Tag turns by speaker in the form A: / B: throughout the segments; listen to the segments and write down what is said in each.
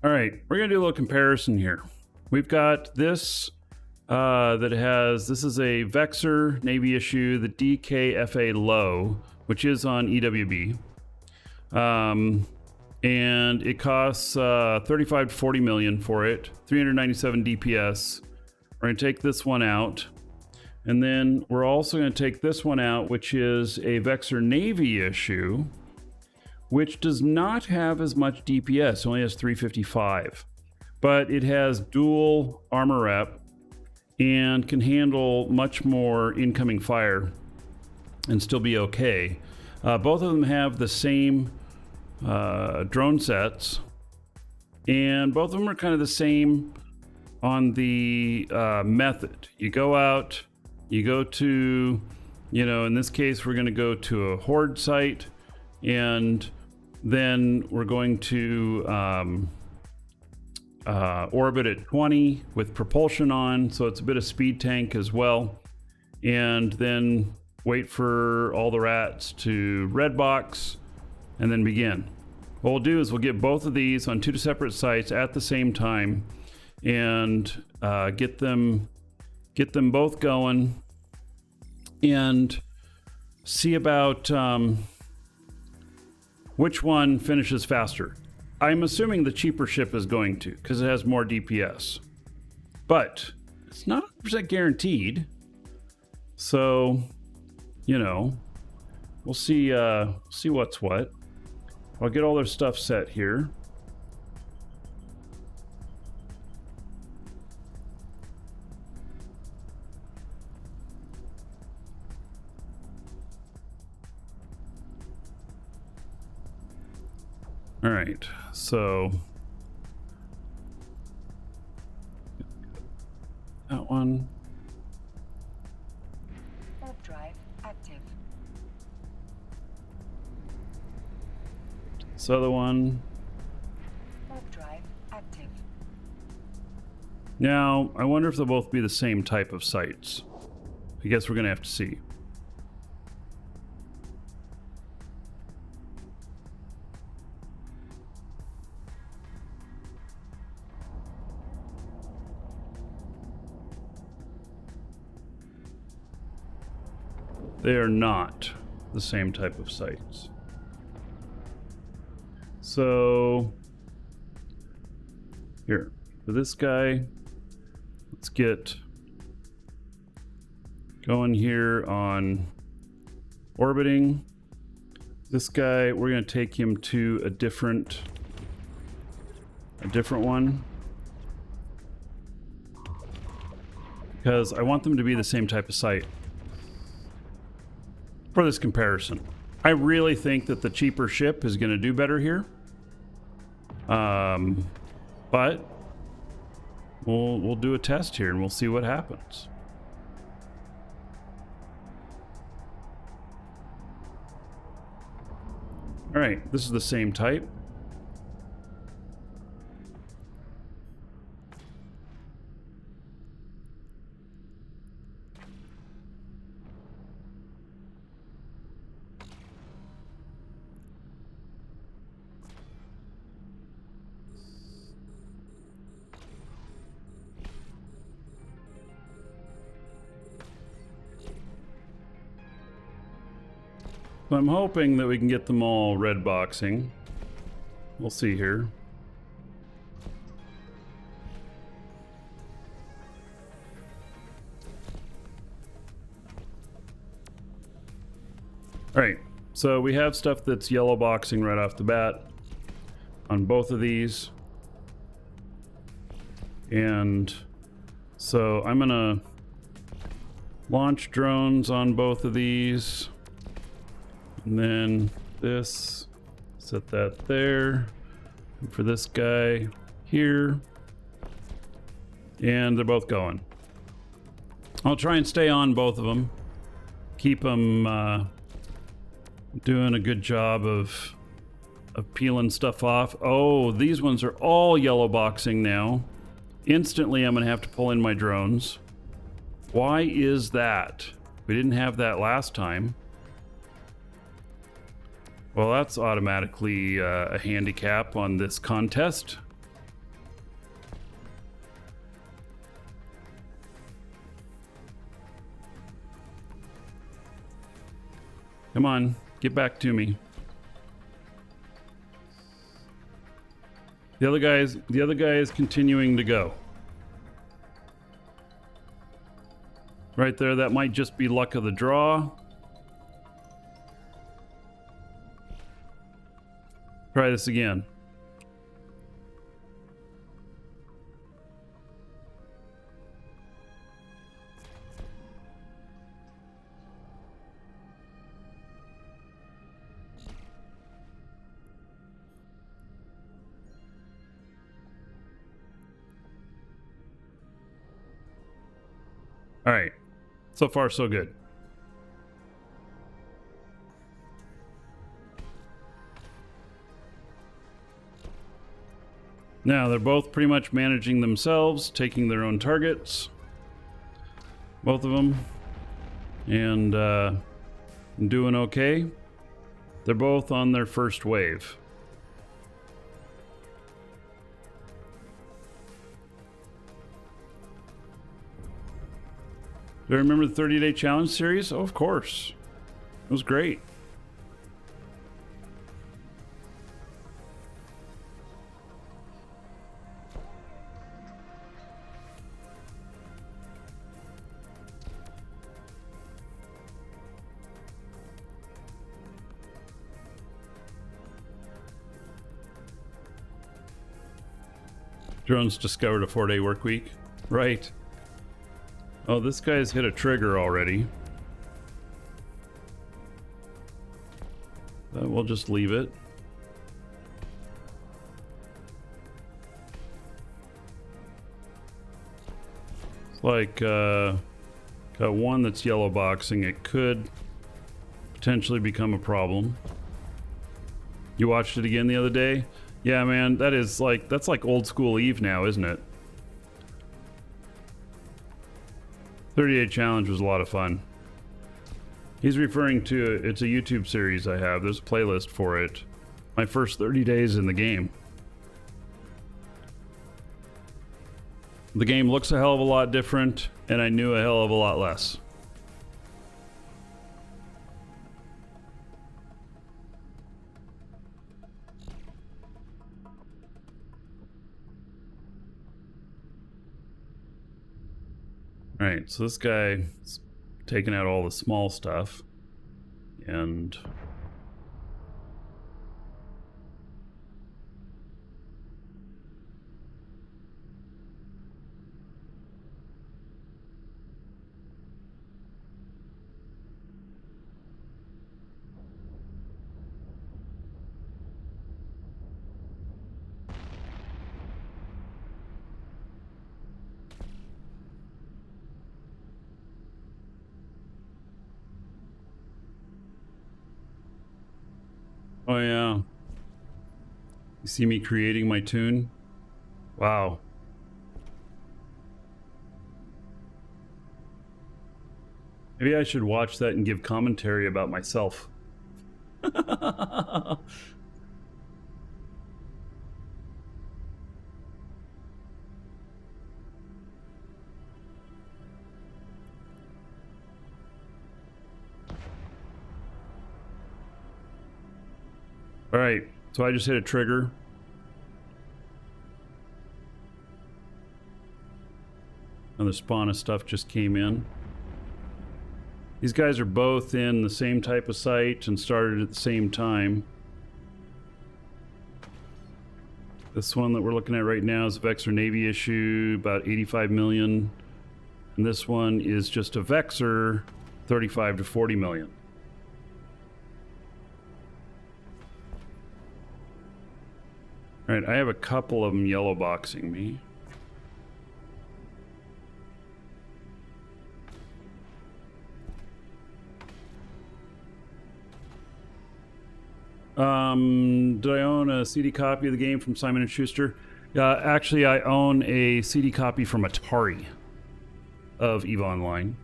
A: All right, we're gonna do a little comparison here. We've got this this is a Vexor Navy issue, the DKFA low, which is on EWB. And it costs 35 to 40 million for it, 397 DPS. We're gonna take this one out. And then we're also gonna take this one out, which is a Vexor Navy issue, which does not have as much DPS, only has 355. But it has dual armor rep and can handle much more incoming fire and still be okay. Both of them have the same drone sets, and both of them are kind of the same on the method. You go out, you go to, in this case, we're going to go to a horde site, and then we're going to orbit at 20 with propulsion on, so it's a bit of speed tank as well, and then wait for all the rats to red box and then begin. What we'll do is we'll get both of these on two separate sites at the same time and get them both going and see about which one finishes faster. I'm assuming the cheaper ship is going to, because it has more DPS, but it's not 100% guaranteed. So, we'll see what's what. I'll get all their stuff set here. All right, so that one.
B: Warp drive active.
A: This other one.
B: Warp drive active.
A: Now, I wonder if they'll both be the same type of sites. I guess we're gonna have to see. They are not the same type of sites. So here, for this guy, let's get going here on orbiting. This guy, we're going to take him to a different one, because I want them to be the same type of site for this comparison. I really think that the cheaper ship is going to do better here. But we'll do a test here and we'll see what happens. All right, this is the same type. So I'm hoping that we can get them all red boxing. We'll see here. All right, so we have stuff that's yellow boxing right off the bat on both of these. And so I'm gonna launch drones on both of these. And then this, set that there. And for this guy here. And they're both going. I'll try and stay on both of them. Keep them doing a good job of peeling stuff off. Oh, these ones are all yellow boxing now. Instantly, I'm gonna have to pull in my drones. Why is that? We didn't have that last time. Well, that's automatically a handicap on this contest. Come on, get back to me. The other guy is continuing to go. Right there, that might just be luck of the draw. Try this again. All right. So far, so good. Now, they're both pretty much managing themselves, taking their own targets. Both of them. And doing okay. They're both on their first wave. Do you remember the 30-day challenge series? Oh, of course. It was great. Drones discovered a 4-day work week. Right. Oh, this guy's hit a trigger already. But we'll just leave it. It's like, got one that's yellow boxing. It could potentially become a problem. You watched it again the other day? Yeah, man, that's like old school Eve now, isn't it? 30-day challenge was a lot of fun. He's referring to, it's a YouTube series I have. There's a playlist for it. My first 30 days in the game. The game looks a hell of a lot different, and I knew a hell of a lot less. All right, so this guy's taking out all the small stuff, and oh yeah. You see me creating my tune? Wow. Maybe I should watch that and give commentary about myself. All right, so I just hit a trigger. Another spawn of stuff just came in. These guys are both in the same type of site and started at the same time. This one that we're looking at right now is a Vexor Navy issue, about 85 million. And this one is just a Vexor, 35 to 40 million. All right, I have a couple of them yellow boxing me. Did I own a CD copy of the game from Simon & Schuster? Actually, I own a CD copy from Atari of EVE Online.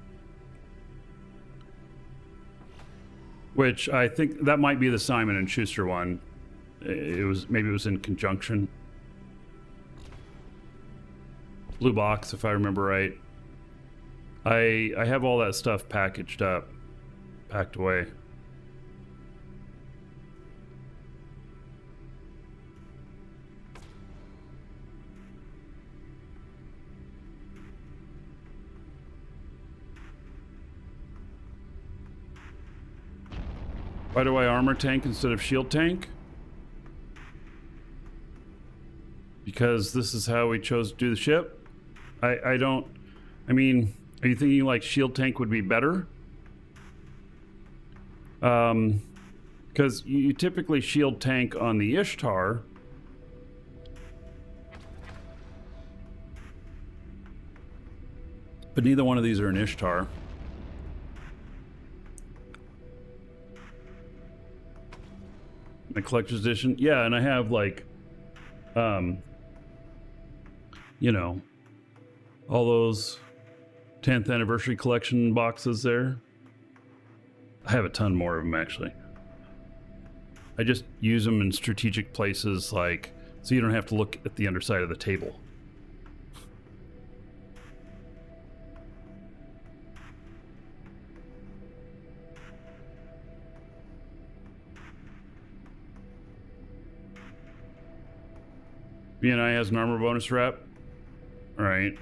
A: Which I think that might be the Simon & Schuster one. Maybe it was in conjunction. Blue box, if I remember right. I have all that stuff packaged up, packed away. Why do I armor tank instead of shield tank? Because this is how we chose to do the ship. I don't... I mean, are you thinking like shield tank would be better? Because you typically shield tank on the Ishtar. But neither one of these are an Ishtar. My collector's edition. Yeah, and I have like, you know, all those 10th anniversary collection boxes there. I have a ton more of them actually. I just use them in strategic places, like, so you don't have to look at the underside of the table. BNI has an armor bonus rep. All right.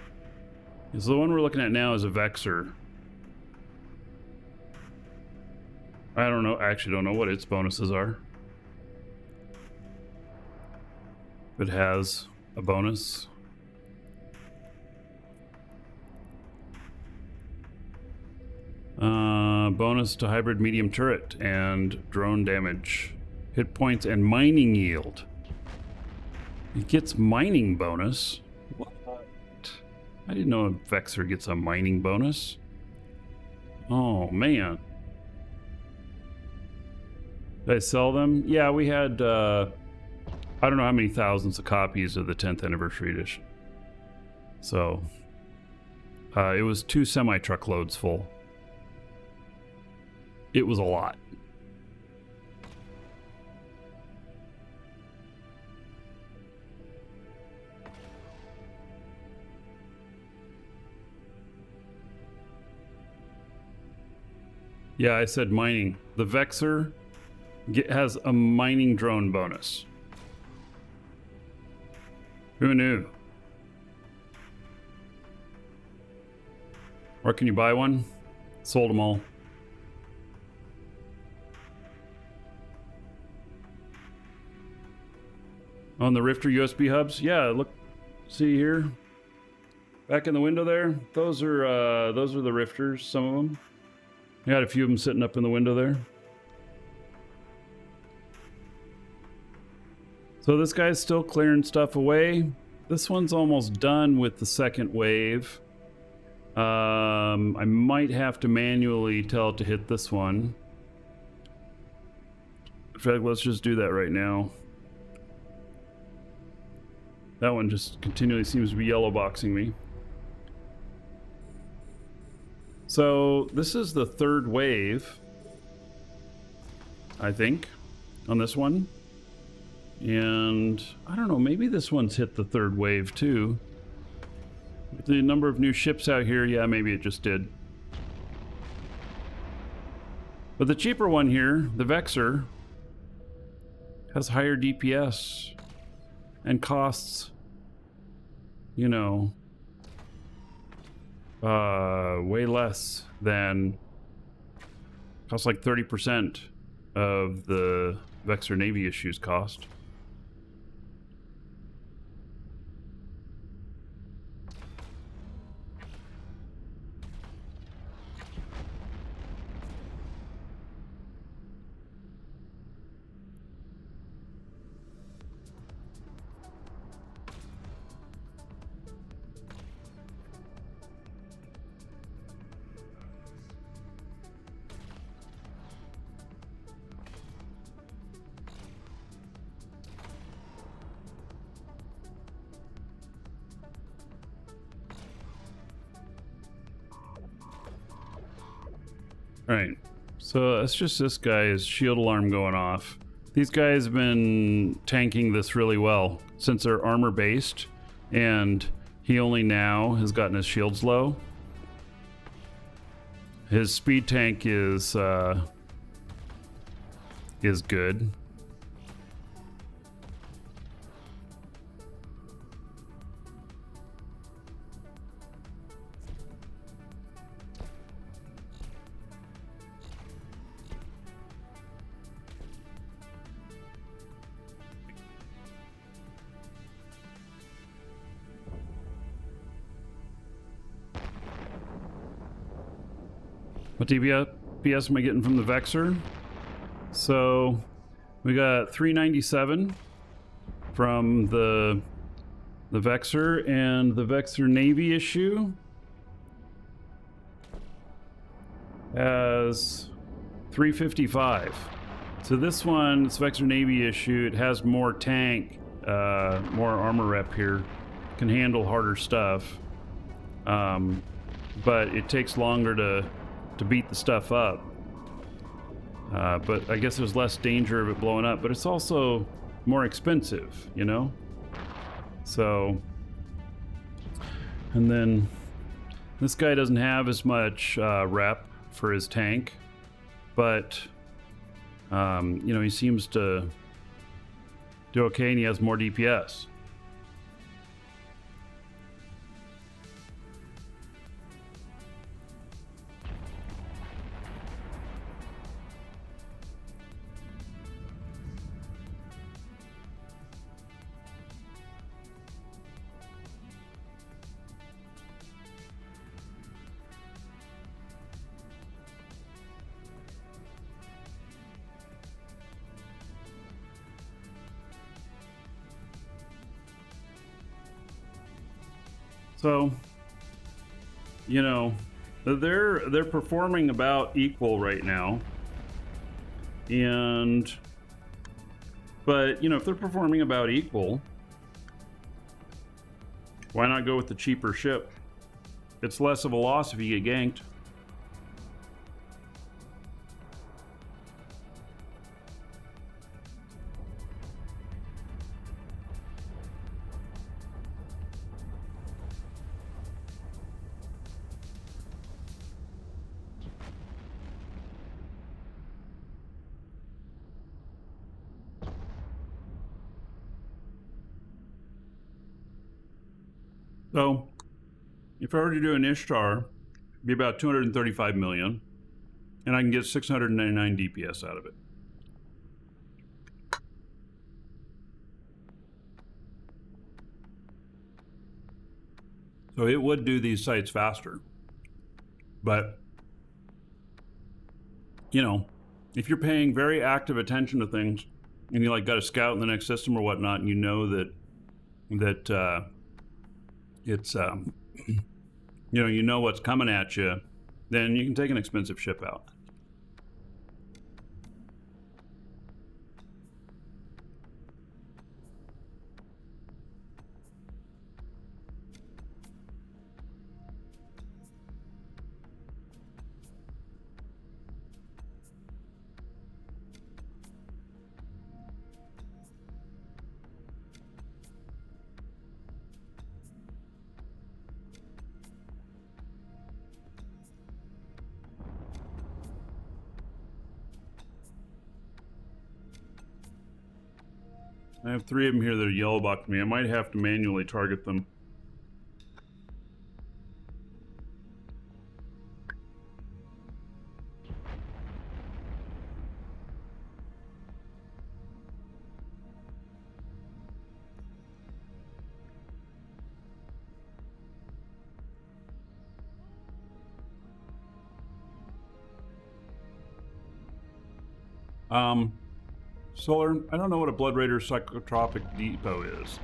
A: So the one we're looking at now is a Vexor. I don't know. I actually don't know what its bonuses are. It has a bonus. Bonus to hybrid medium turret and drone damage, hit points, and mining yield. It gets mining bonus. What? I didn't know a Vexor gets a mining bonus. Oh man. Did I sell them? Yeah, we had I don't know how many thousands of copies of the 10th anniversary edition. So it was 2 semi-truckloads full. It was a lot. Yeah, I said mining. The Vexor has a mining drone bonus. Who knew? Or can you buy one? Sold them all. On the Rifter USB hubs? Yeah, look, see here. Back in the window there. Those are the Rifters, some of them. I got a few of them sitting up in the window there. So this guy's still clearing stuff away. This one's almost done with the second wave. I might have to manually tell it to hit this one. In fact, let's just do that right now. That one just continually seems to be yellow boxing me. So this is the third wave, I think, on this one. And I don't know, maybe this one's hit the third wave too. With the number of new ships out here, yeah, maybe it just did. But the cheaper one here, the Vexor, has higher DPS and costs, you know, way less than, costs like 30% of the Vexor Navy issues cost. Right, so that's just this guy's shield alarm going off. These guys have been tanking this really well since they're armor based, and he only now has gotten his shields low. His speed tank is good. What DPS am I getting from the Vexor? So we got 397 from the Vexor, and the Vexor Navy issue has 355. So this one, this Vexor Navy issue, it has more tank, more armor rep here, can handle harder stuff, but it takes longer to beat the stuff up. But I guess there's less danger of it blowing up, but it's also more expensive, you know? So, and then this guy doesn't have as much rep for his tank, but you know, he seems to do okay, and he has more DPS. So, you know, they're performing about equal right now, but you know, if they're performing about equal, why not go with the cheaper ship? It's less of a loss if you get ganked. So, if I were to do an Ishtar, it'd be about 235 million, and I can get 699 DPS out of it. So it would do these sites faster. But, you know, if you're paying very active attention to things, and you like got a scout in the next system or whatnot, and you know that it's you know what's coming at you, then you can take an expensive ship out. I have 3 of them here that are yellow boxed me. I might have to manually target them. Solar, I don't know what a Blood Raider Psychotropic Depot is.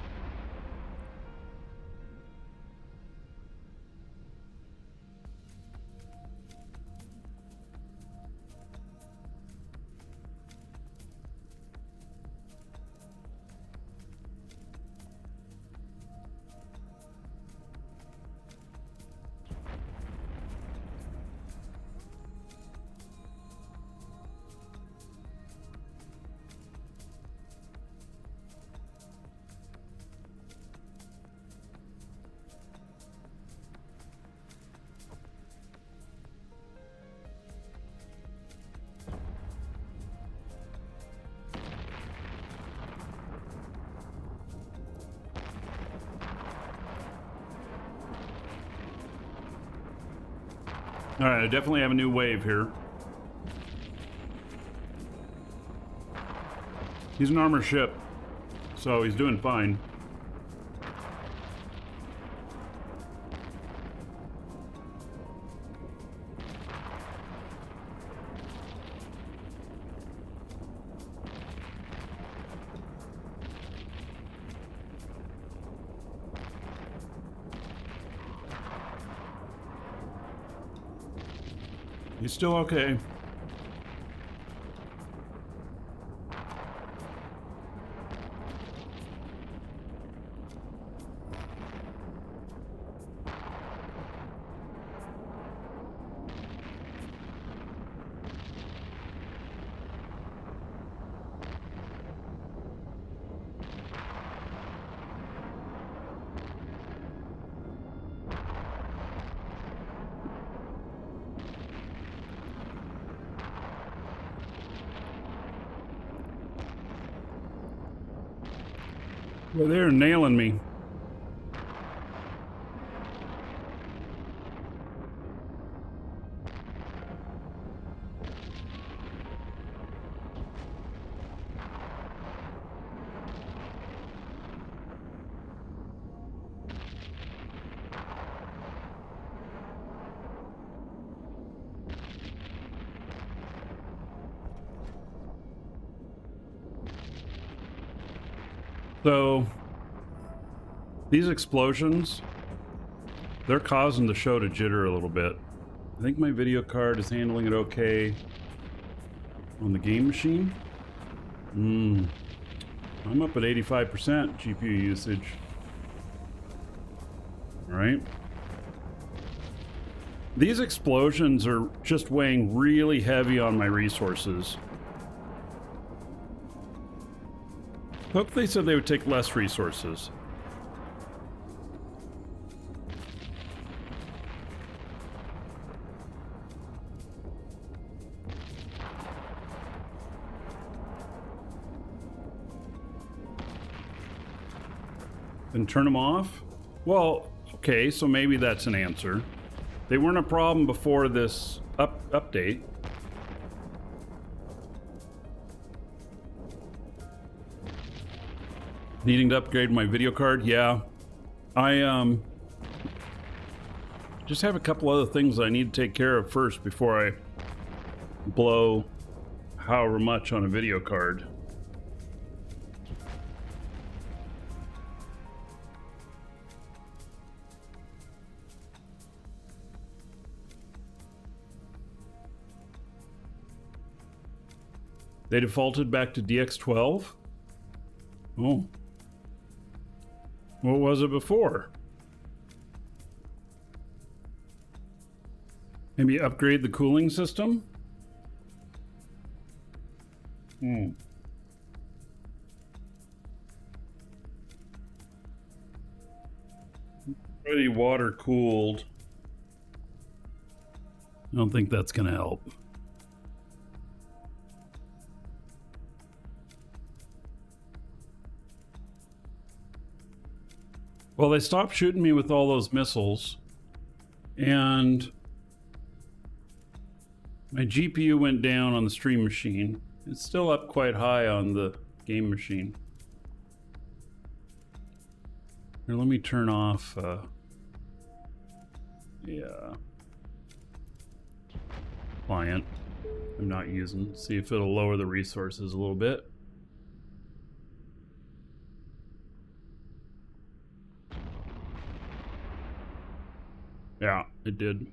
A: All right, I definitely have a new wave here. He's an armor ship, so he's doing fine. He's still okay. Well, they're nailing me. So these explosions, they're causing the show to jitter a little bit. I think my video card is handling it okay on the game machine. I'm up at 85% GPU usage. All right. These explosions are just weighing really heavy on my resources. Hope they said they would take less resources. And turn them off? Well, okay, so maybe that's an answer. They weren't a problem before this update. Needing to upgrade my video card? Yeah. I just have a couple other things I need to take care of first before I blow however much on a video card. They defaulted back to DX12? Oh. What was it before? Maybe upgrade the cooling system? Already water cooled. I don't think that's gonna help. Well, they stopped shooting me with all those missiles, and my GPU went down on the stream machine. It's still up quite high on the game machine. Here, let me turn off, client I'm not using. See if it'll lower the resources a little bit. Yeah, it did.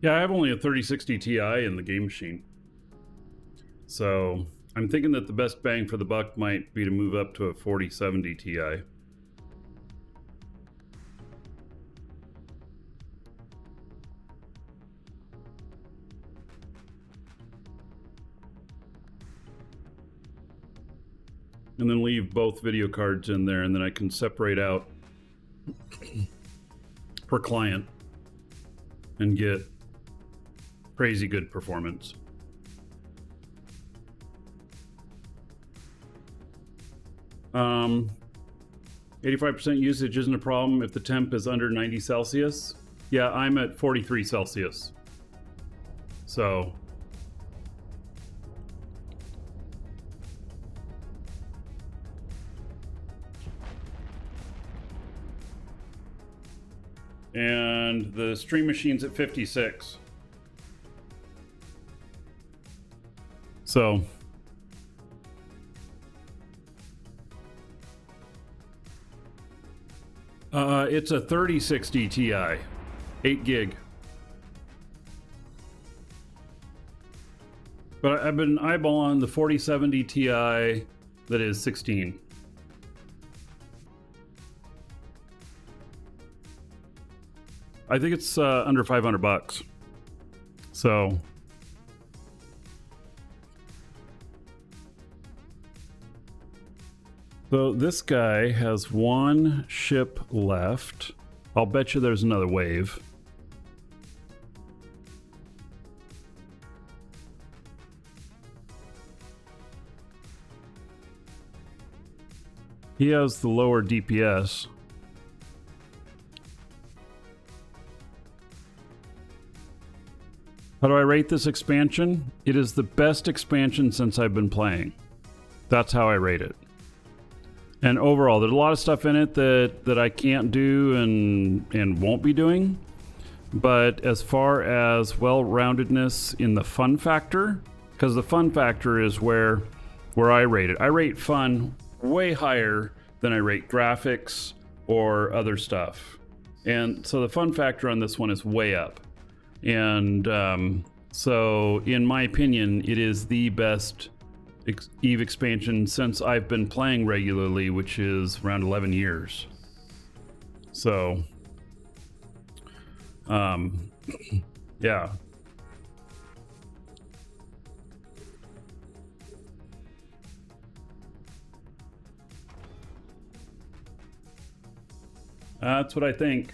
A: Yeah, I have only a 3060 Ti in the game machine. So I'm thinking that the best bang for the buck might be to move up to a 4070 Ti. And then leave both video cards in there, and then I can separate out per client and get crazy good performance. Um, 85% usage isn't a problem if the temp is under 90 Celsius. Yeah, I'm at 43 Celsius. So and the stream machine's at 56. So It's a 3060 Ti, 8 gig. But I've been eyeballing the 4070 Ti that is 16. I think it's under $500. So this guy has one ship left. I'll bet you there's another wave. He has the lower DPS. How do I rate this expansion? It is the best expansion since I've been playing. That's how I rate it. And overall, there's a lot of stuff in it that I can't do and won't be doing. But as far as well-roundedness in the fun factor, because the fun factor is where I rate it. I rate fun way higher than I rate graphics or other stuff. And so the fun factor on this one is way up. And so in my opinion, it is the best EVE expansion since I've been playing regularly, which is around 11 years. So, yeah. That's what I think.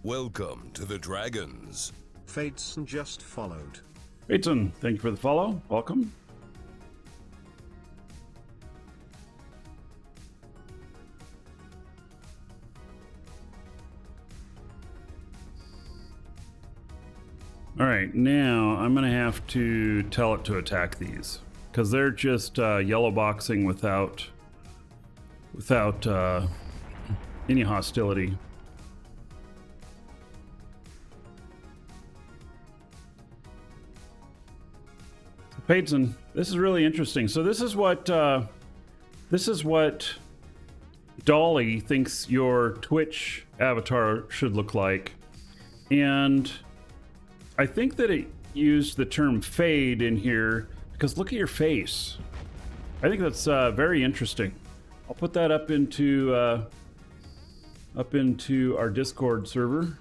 C: Welcome to the Dragons.
D: Fateson just followed.
A: Fateson, thank you for the follow. Welcome. All right, now I'm gonna have to tell it to attack these because they're just yellow boxing without any hostility. Paidson, this is really interesting. So this is what Dolly thinks your Twitch avatar should look like, and I think that it used the term fade in here because look at your face. I think that's very interesting. I'll put that up into our Discord server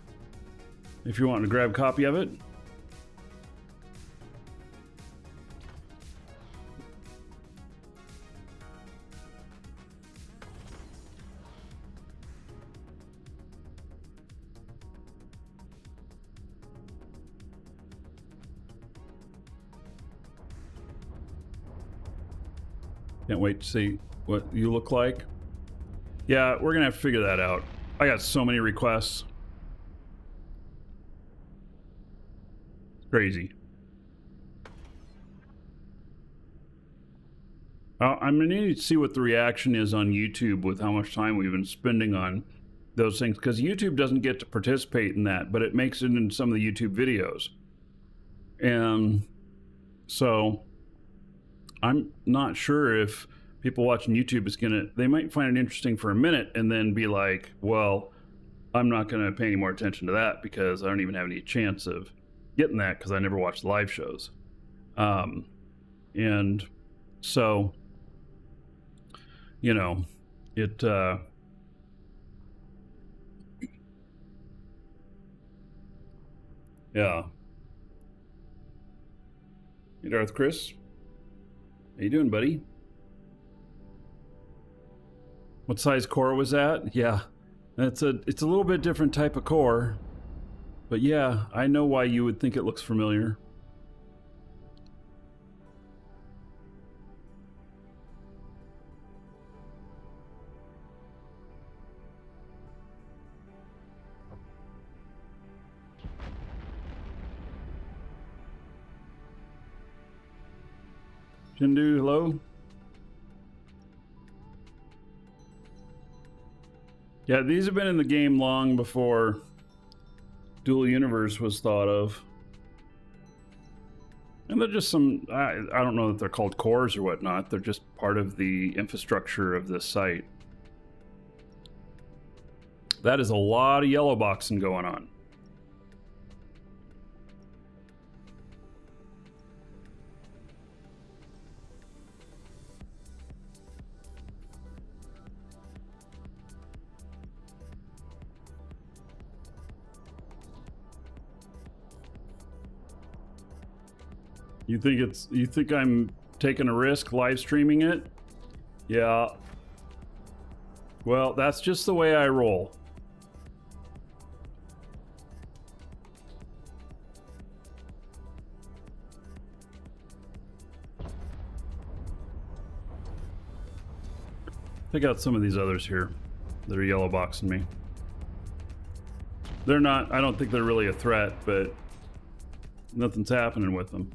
A: if you're wanting to grab a copy of it. Can't wait to see what you look like. Yeah, we're gonna have to figure that out. I got so many requests. Crazy. I'm gonna need to see what the reaction is on YouTube with how much time we've been spending on those things, because YouTube doesn't get to participate in that, but it makes it in some of the YouTube videos. And so I'm not sure if people watching YouTube they might find it interesting for a minute and then be like, well, I'm not gonna pay any more attention to that because I don't even have any chance of getting that because I never watch live shows. And so, you know, it, yeah. Hey, Darth Chris. How you doing, buddy? What size core was that? Yeah, it's a little bit different type of core, but yeah, I know why you would think it looks familiar. Jindu, hello. Yeah, these have been in the game long before Dual Universe was thought of. And they're just some, I don't know that they're called cores or whatnot. They're just part of the infrastructure of this site. That is a lot of yellow boxing going on. You think I'm taking a risk live streaming it? Yeah. Well, that's just the way I roll. Take out some of these others here that are yellow boxing me. They're not, I don't think they're really a threat, but nothing's happening with them.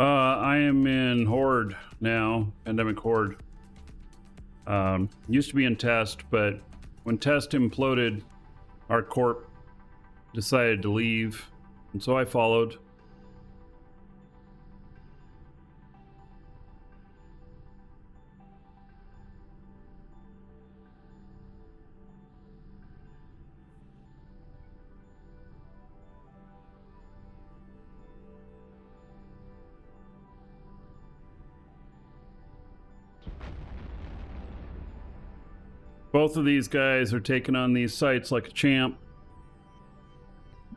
A: I am in Horde now, Pandemic Horde. Used to be in Test, but when Test imploded, our corp decided to leave, and so I followed. Both of these guys are taking on these sites like a champ.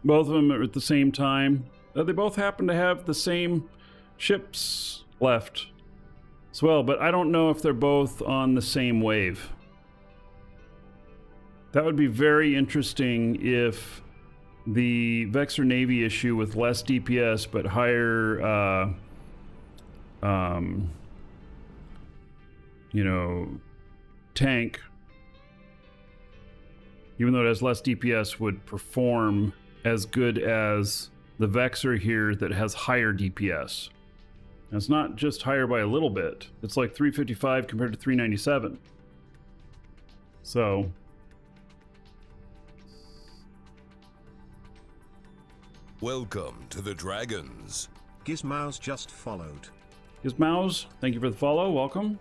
A: Both of them are at the same time. They both happen to have the same ships left as well, but I don't know if they're both on the same wave. That would be very interesting if the Vexor Navy issue with less DPS but higher, you know, tank, even though it has less DPS, would perform as good as the Vexor here that has higher DPS. And it's not just higher by a little bit. It's like 355 compared to 397. So...
C: Welcome to the Dragons.
D: Gizmouse just followed.
A: Gizmouse, thank you for the follow. Welcome.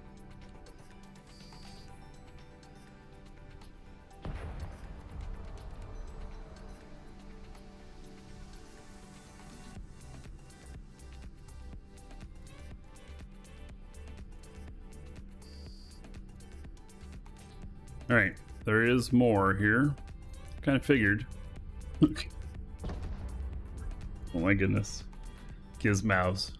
A: All right, there is more here. Kind of figured. Oh my goodness. Gizmouse.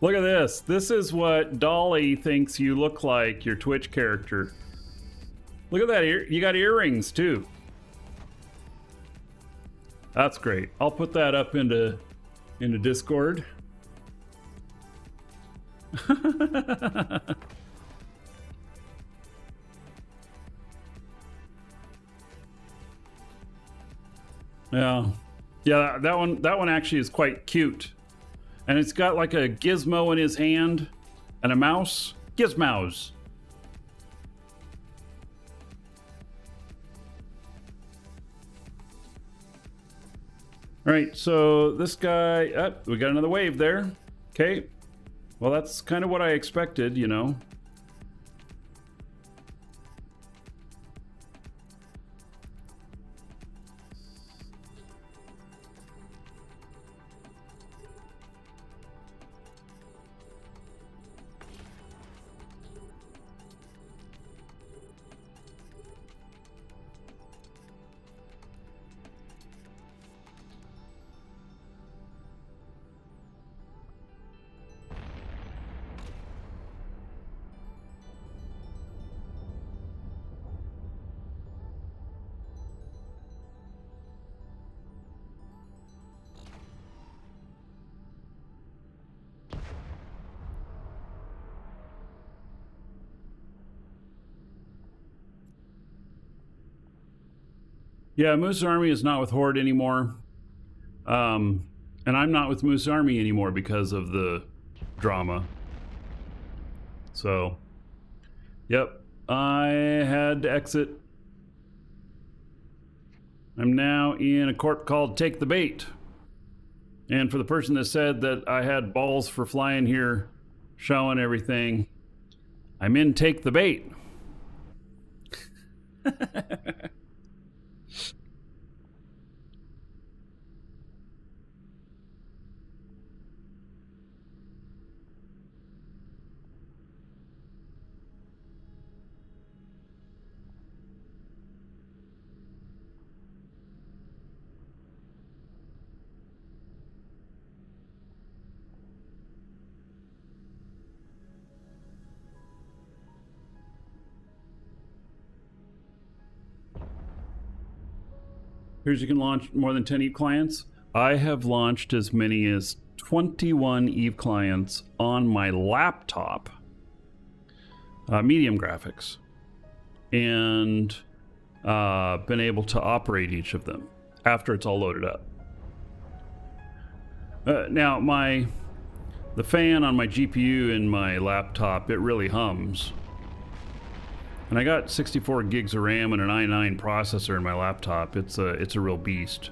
A: Look at this. This is what Dolly thinks you look like, your Twitch character. Look at that. You got earrings too. That's great. I'll put that up into Discord. Yeah, that one actually is quite cute. And it's got like a gizmo in his hand and a mouse. Gizmouse. All right, so this guy, we got another wave there. Okay. Well, that's kind of what I expected, you know. Yeah, Moose Army is not with Horde anymore. And I'm not with Moose Army anymore because of the drama. So, yep, I had to exit. I'm now in a corp called Take the Bait. And for the person that said that I had balls for flying here, showing everything, I'm in Take the Bait. Here's you can launch more than 10 Eve clients. I have launched as many as 21 Eve clients on my laptop, medium graphics, and been able to operate each of them after it's all loaded up. Now, the fan on my GPU in my laptop, it really hums. And I got 64 gigs of RAM and an i9 processor in my laptop. It's a real beast.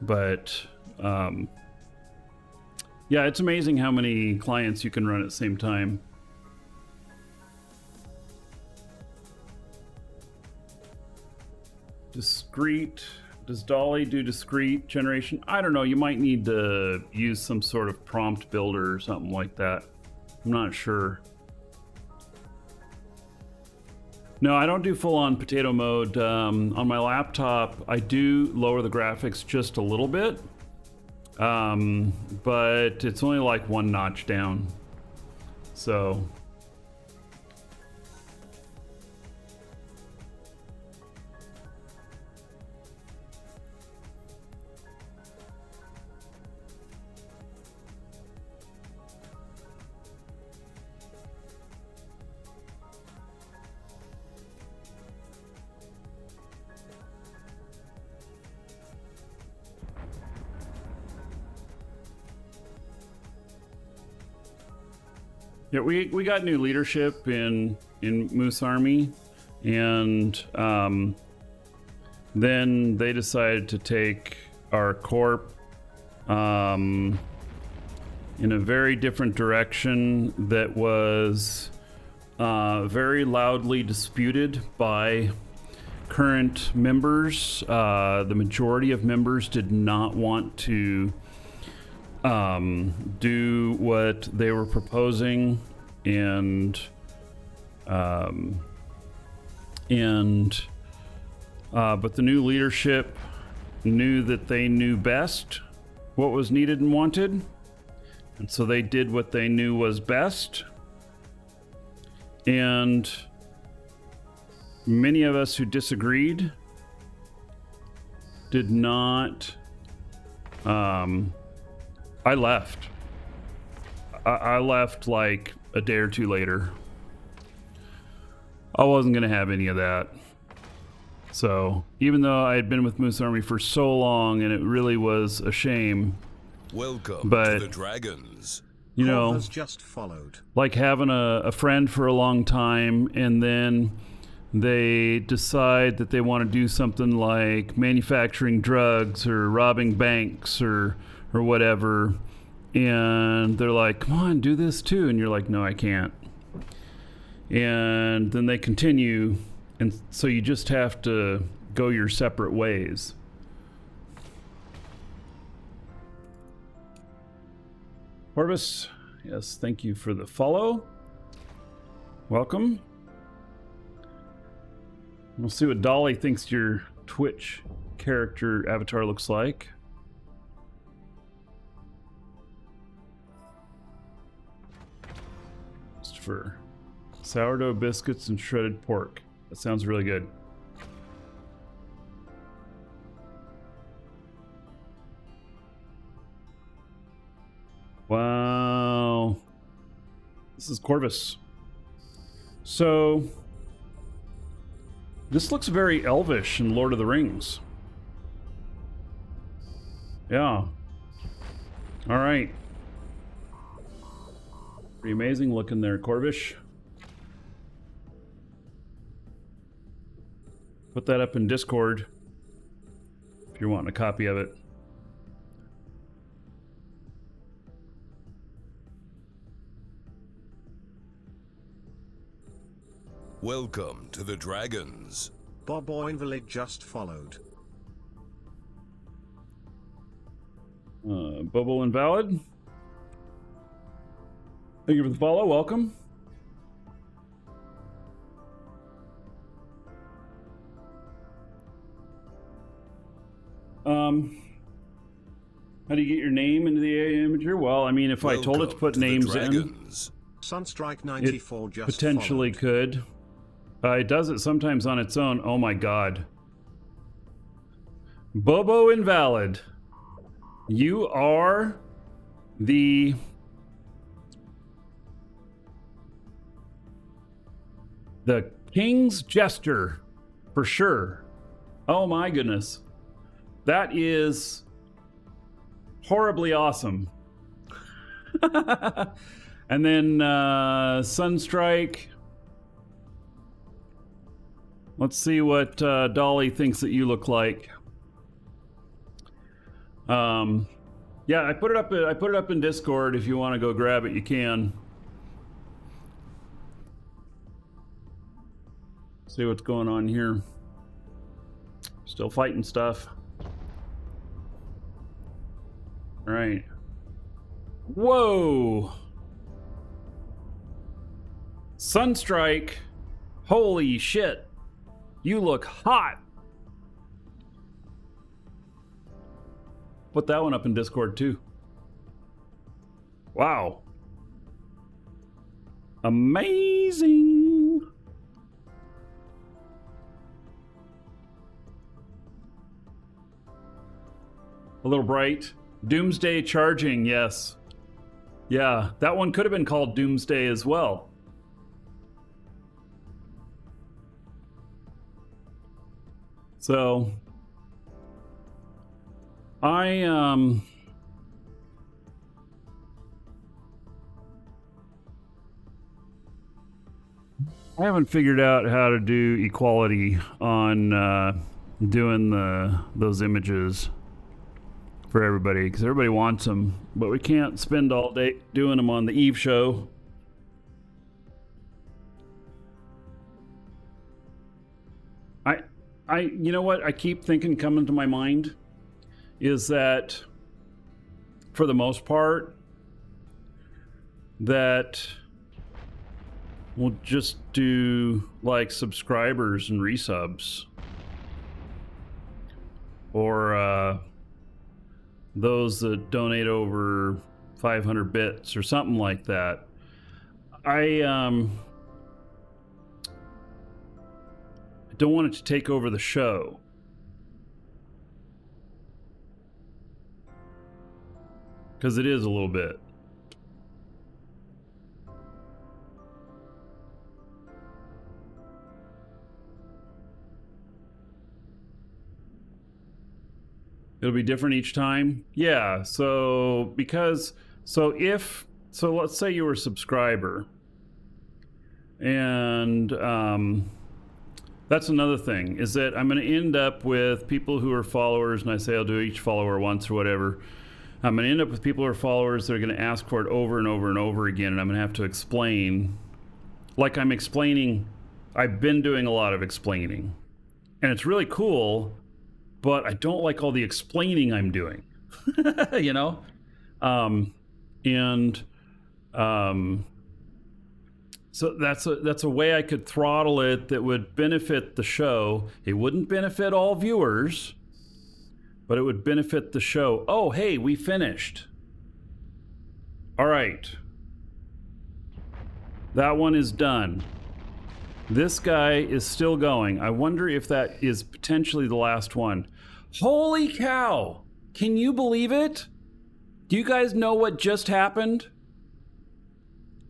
A: But yeah, it's amazing how many clients you can run at the same time. Discrete. Does Dolly do discrete generation? I don't know. You might need to use some sort of prompt builder or something like that. I'm not sure. No, I don't do full-on potato mode. On my laptop, I do lower the graphics just a little bit, but it's only like one notch down. So yeah, we got new leadership in Moose Army, and then they decided to take our corp in a very different direction that was very loudly disputed by current members. The majority of members did not want to do what they were proposing, and but the new leadership knew that they knew best what was needed and wanted, and so they did what they knew was best. And many of us who disagreed did not I left. I left like a day or two later. I wasn't going to have any of that. So even though I had been with Moose Army for so long, and it really was a shame.
C: Welcome
A: but,
C: to the Dragons.
A: You know,
D: has just followed.
A: Like having a friend for a long time, and then they decide that they want to do something like manufacturing drugs or robbing banks or whatever, and they're like, come on, do this too, and you're like, no, I can't. And then they continue, and so you just have to go your separate ways. Orvis, yes, thank you for the follow. Welcome. We'll see what Dolly thinks your Twitch character avatar looks like. For sourdough biscuits and shredded pork. That sounds really good. Wow. This is Corvus. So this looks very elvish in Lord of the Rings. Yeah. All right. Pretty amazing looking there, Corvish. Put that up in Discord if you're wanting a copy of it.
C: Welcome to the Dragons.
D: Bobo Invalid just followed.
A: Bobo Invalid. Thank you for the follow. Welcome. How do you get your name into the AI imager? Well, I mean, if I told it to put names in,
D: Sunstrike 94
A: it
D: just
A: potentially
D: followed.
A: could. It does it sometimes on its own. Oh my god. Bobo Invalid. You are the King's Jester for sure. Oh my goodness. That is horribly awesome. And then Sunstrike. Let's see what Dolly thinks that you look like. Yeah, I put it up in Discord. If you want to go grab it, you can. See what's going on here. Still fighting stuff. All right. Whoa. Sunstrike. Holy shit. You look hot. Put that one up in Discord too. Wow. Amazing. A little bright. Doomsday charging, yes. Yeah, that one could have been called Doomsday as well. So I haven't figured out how to do equality on doing those images for everybody, because everybody wants them, but we can't spend all day doing them on the Eve show. You know what I keep thinking coming to my mind is that for the most part that we'll just do like subscribers and resubs, or those that donate over 500 bits or something like that. I don't want it to take over the show. Because it is a little bit. It'll be different each time? Yeah, so let's say you were a subscriber. And that's another thing, is that I'm going to end up with people who are followers, and I say I'll do each follower once or whatever. I'm going to end up with people who are followers that are going to ask for it over and over and over again, and I'm going to have to explain. Like I'm explaining, I've been doing a lot of explaining. And it's really cool, but I don't like all the explaining I'm doing. You know? So that's a way I could throttle it that would benefit the show. It wouldn't benefit all viewers, but it would benefit the show. Oh, hey, we finished. All right. That one is done. This guy is still going. I wonder if that is potentially the last one. Holy cow! Can you believe it? Do you guys know what just happened?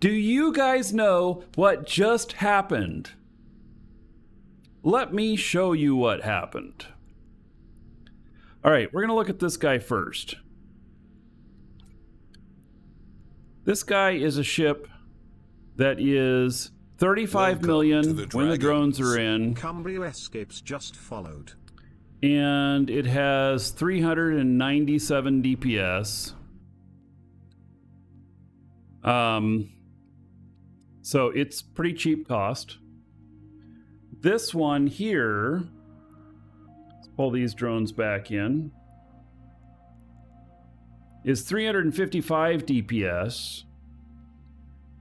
A: Do you guys know what just happened? Let me show you what happened. All right, we're going to look at this guy first. This guy is a ship that is 35 million when the drones are in.
D: Cumbria escapes just followed.
A: And it has 397 DPS. So it's pretty cheap cost. This one here, let's pull these drones back in, is 355 DPS.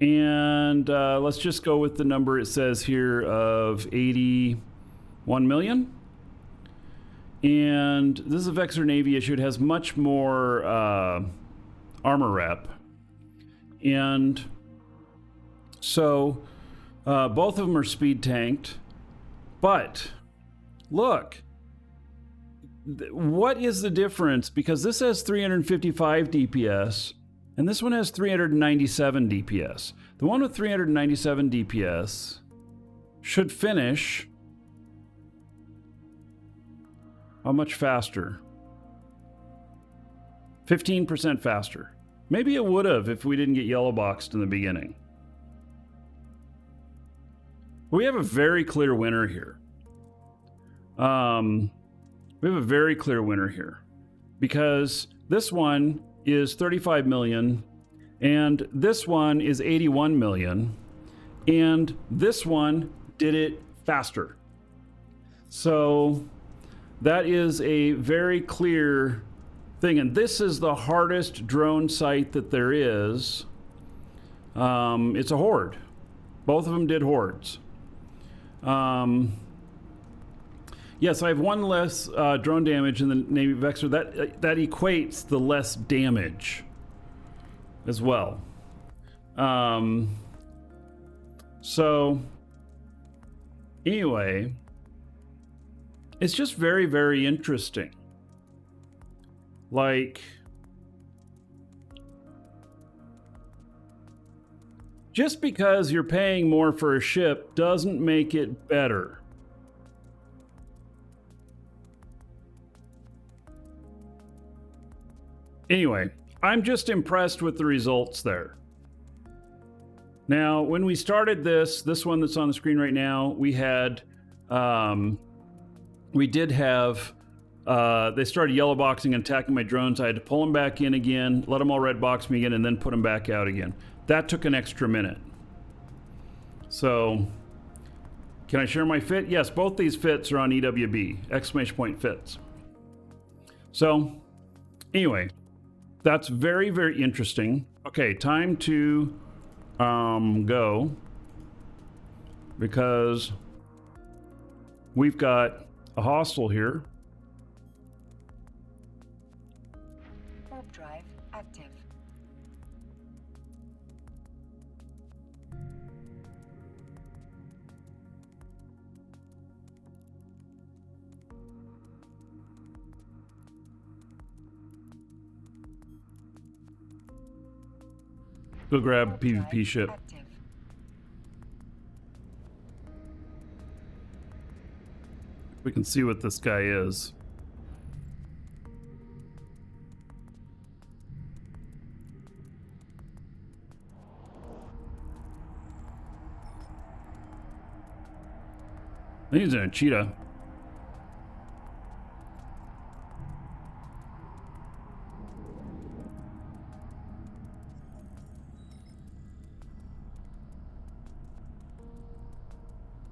A: And let's just go with the number it says here of 81 million. And this is a Vexor Navy issue. It has much more armor rep. And so both of them are speed tanked. But look, what is the difference? Because this has 355 DPS and this one has 397 DPS. The one with 397 DPS should finish how much faster? 15% faster. Maybe it would have if we didn't get yellow boxed in the beginning. We have a very clear winner here. We have a very clear winner here because this one is 35 million and this one is 81 million and this one did it faster. So that is a very clear thing, and this is the hardest drone site that there is. It's a horde. Both of them did hordes. Yes, I have one less drone damage in the Navy Vexor. That equates the less damage as well. So anyway, it's just very, very interesting. Like, just because you're paying more for a ship doesn't make it better. Anyway, I'm just impressed with the results there. Now, when we started this one that's on the screen right now, we had, we did have, they started yellow boxing and attacking my drones. I had to pull them back in again, let them all red box me again, and then put them back out again. That took an extra minute. So, can I share my fit? Yes, both these fits are on EWB, exclamation point fits. So, anyway, that's very, very interesting. Okay, time to go, because we've got a hostile here.
B: Warp drive active.
A: Go grab
B: Warp
A: PvP
B: drive
A: ship.
B: active.
A: We can see what this guy is. I think he's in a cheetah.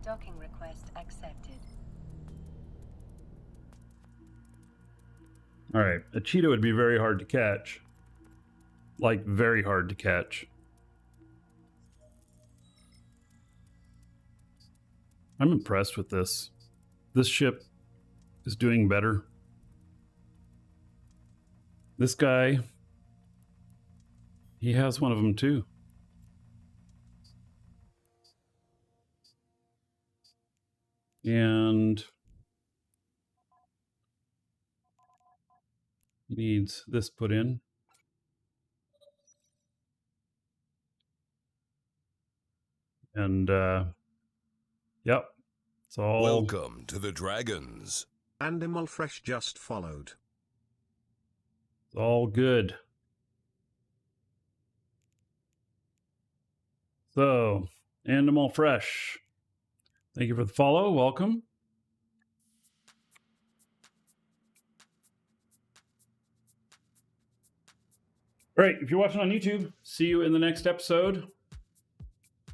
B: Docking request accepted.
A: All right, a cheetah would be very hard to catch. Like, very hard to catch. I'm impressed with this. This ship is doing better. This guy, he has one of them too. And he needs this put in. And yep, it's all.
C: Welcome to the Dragons.
D: Animal Fresh just followed.
A: It's all good. So, Animal Fresh, thank you for the follow. Welcome. All right, if you're watching on YouTube, see you in the next episode.